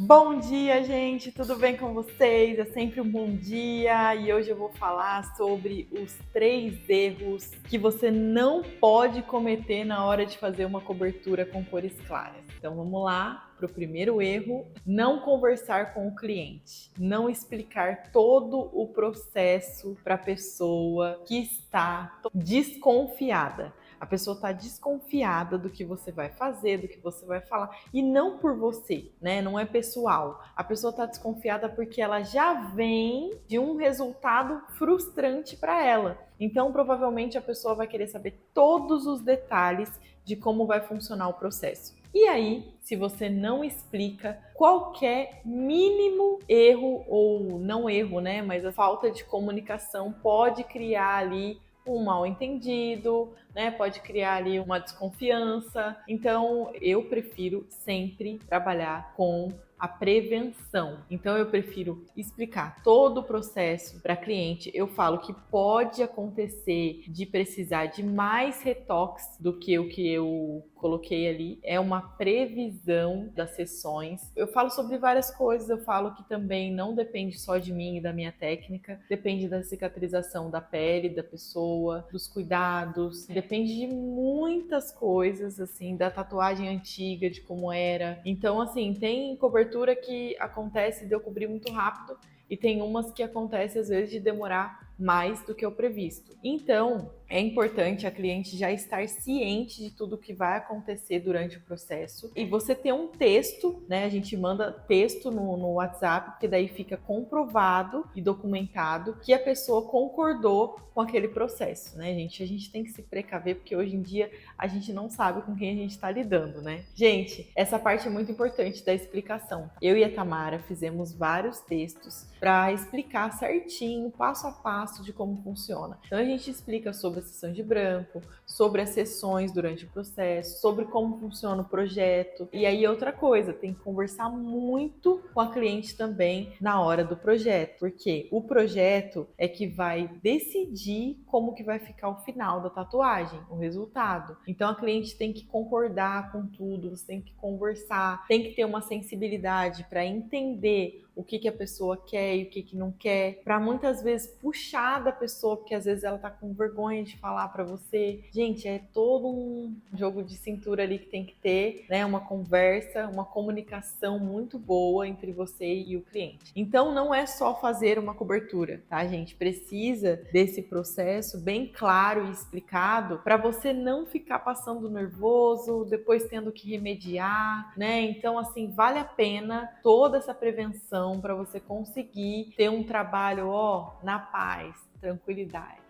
Bom dia, gente! Tudo bem com vocês? É sempre um bom dia e hoje eu vou falar sobre os 3 erros que você não pode cometer na hora de fazer uma cobertura com cores claras. Então vamos lá para o primeiro erro: não conversar com o cliente, não explicar todo o processo para a pessoa que está desconfiada. A pessoa está desconfiada do que você vai fazer, do que você vai falar, e não por você, né? Não é pessoal. A pessoa está desconfiada porque ela já vem de um resultado frustrante para ela. Então, provavelmente, a pessoa vai querer saber todos os detalhes de como vai funcionar o processo. E aí, se você não explica, qualquer mínimo erro, ou não erro, né? Mas a falta de comunicação pode criar ali um mal-entendido, né? Pode criar ali uma desconfiança. Então, eu prefiro sempre trabalhar com a prevenção. Então, eu prefiro explicar todo o processo para cliente. Eu falo que pode acontecer de precisar de mais retoques do que o que eu coloquei ali. É uma previsão das sessões. Eu falo sobre várias coisas. Eu falo que também não depende só de mim e da minha técnica. Depende da cicatrização da pele da pessoa, dos cuidados. Depende de muitas coisas, assim, da tatuagem antiga, de como era. Então, assim, tem cobertura que acontece de eu cobrir muito rápido e tem umas que acontece às vezes de demorar mais do que o previsto. Então, é importante a cliente já estar ciente de tudo que vai acontecer durante o processo e você ter um texto, né? A gente manda texto no WhatsApp, porque daí fica comprovado e documentado que a pessoa concordou com aquele processo, né, gente? A gente tem que se precaver, porque hoje em dia a gente não sabe com quem a gente está lidando, né? Gente, essa parte é muito importante da explicação. Eu e a Tamara fizemos vários textos para explicar certinho, passo a passo, de como funciona. Então a gente explica sobre a sessão de branco, sobre as sessões durante o processo, sobre como funciona o projeto. E aí outra coisa, tem que conversar muito com a cliente também na hora do projeto, porque o projeto é que vai decidir como que vai ficar o final da tatuagem, o resultado. Então a cliente tem que concordar com tudo, você tem que conversar, tem que ter uma sensibilidade para entender o que a pessoa quer e o que não quer, para muitas vezes puxar da pessoa, porque às vezes ela tá com vergonha de falar para você. Gente, é todo um jogo de cintura ali que tem que ter, né? Uma conversa, uma comunicação muito boa entre você e o cliente. Então não é só fazer uma cobertura, tá, gente? Precisa desse processo bem claro e explicado para você não ficar passando nervoso, depois tendo que remediar, né? Então, assim, vale a pena toda essa prevenção para você conseguir ter um trabalho, ó, na paz, tranquilidade.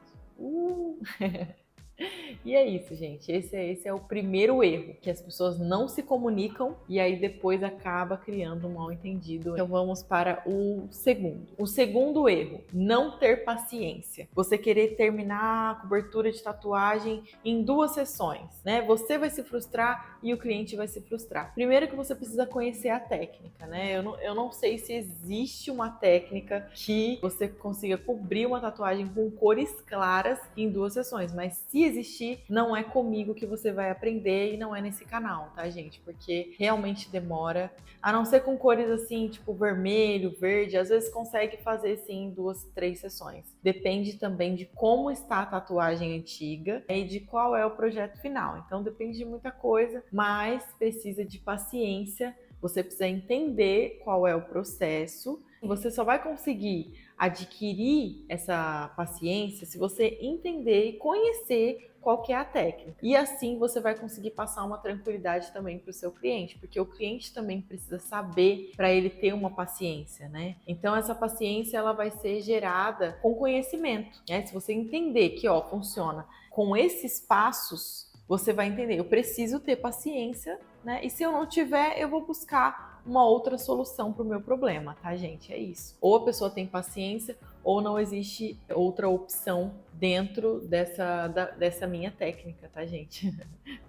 E é isso, gente. Esse é o primeiro erro, que as pessoas não se comunicam e aí depois acaba criando um mal-entendido. Então vamos para o segundo. O segundo erro: não ter paciência. Você querer terminar a cobertura de tatuagem em 2 sessões, né? Você vai se frustrar e o cliente vai se frustrar. Primeiro que você precisa conhecer a técnica, né? Eu não sei se existe uma técnica que você consiga cobrir uma tatuagem com cores claras em 2 sessões, mas se existir, não é comigo que você vai aprender e não é nesse canal, tá, gente? Porque realmente demora. A não ser com cores assim, tipo vermelho, verde, às vezes consegue fazer sim 2, 3 sessões. Depende também de como está a tatuagem antiga e de qual é o projeto final. Então depende de muita coisa, mas precisa de paciência. Você precisa entender qual é o processo. Você só vai conseguir adquirir essa paciência se você entender e conhecer qual que é a técnica. E assim você vai conseguir passar uma tranquilidade também para o seu cliente, porque o cliente também precisa saber para ele ter uma paciência, né? Então essa paciência ela vai ser gerada com conhecimento, né? Se você entender que, ó, funciona com esses passos, você vai entender, eu preciso ter paciência, né? E se eu não tiver, eu vou buscar uma outra solução para o meu problema, tá, gente? É isso. Ou a pessoa tem paciência, ou não existe outra opção dentro dessa minha técnica, tá, gente?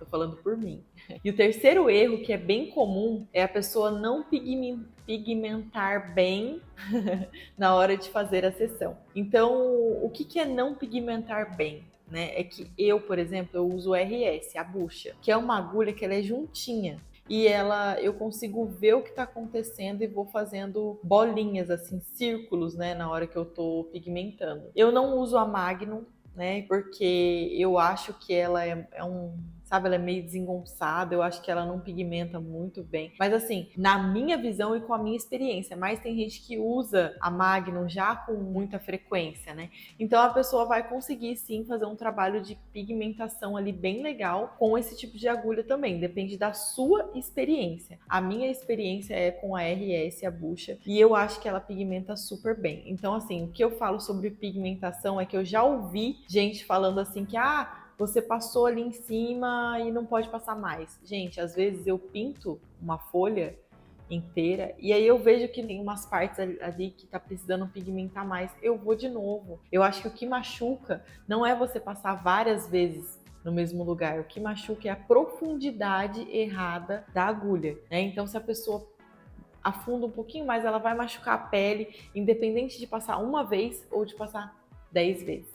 Tô falando por mim. E o terceiro erro, que é bem comum, é a pessoa não pigmentar bem na hora de fazer a sessão. Então, o que é não pigmentar bem? Né? É que eu, por exemplo, eu uso o RS, a bucha, que é uma agulha que ela é juntinha. e eu consigo ver o que está acontecendo e vou fazendo bolinhas, assim, círculos, né, na hora que eu tô pigmentando. Eu não uso a Magnum, né, porque eu acho que ela sabe, ela é meio desengonçada, eu acho que ela não pigmenta muito bem. Mas assim, na minha visão e com a minha experiência, mas tem gente que usa a Magnum já com muita frequência, né? Então a pessoa vai conseguir sim fazer um trabalho de pigmentação ali bem legal com esse tipo de agulha também, depende da sua experiência. A minha experiência é com a RS, a bucha, e eu acho que ela pigmenta super bem. Então assim, o que eu falo sobre pigmentação é que eu já ouvi gente falando assim que você passou ali em cima e não pode passar mais. Gente, às vezes eu pinto uma folha inteira e aí eu vejo que tem umas partes ali que tá precisando pigmentar mais. Eu vou de novo. Eu acho que o que machuca não é você passar várias vezes no mesmo lugar. O que machuca é a profundidade errada da agulha, né? Então, se a pessoa afunda um pouquinho mais, ela vai machucar a pele, independente de passar uma vez ou de passar 10 vezes.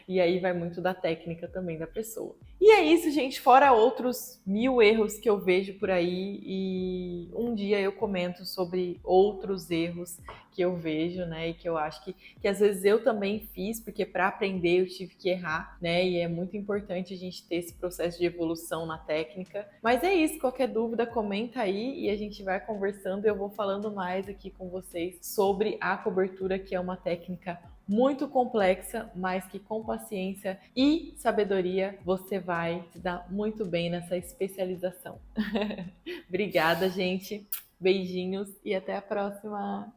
E aí vai muito da técnica também da pessoa. E é isso, gente, fora outros 1000 erros que eu vejo por aí, e um dia eu comento sobre outros erros que eu vejo, né, e que eu acho que às vezes eu também fiz, porque para aprender eu tive que errar, né, e é muito importante a gente ter esse processo de evolução na técnica. Mas é isso, qualquer dúvida comenta aí e a gente vai conversando e eu vou falando mais aqui com vocês sobre a cobertura, que é uma técnica muito complexa, mas que com paciência e sabedoria você vai se dar muito bem nessa especialização. Obrigada, gente. Beijinhos e até a próxima!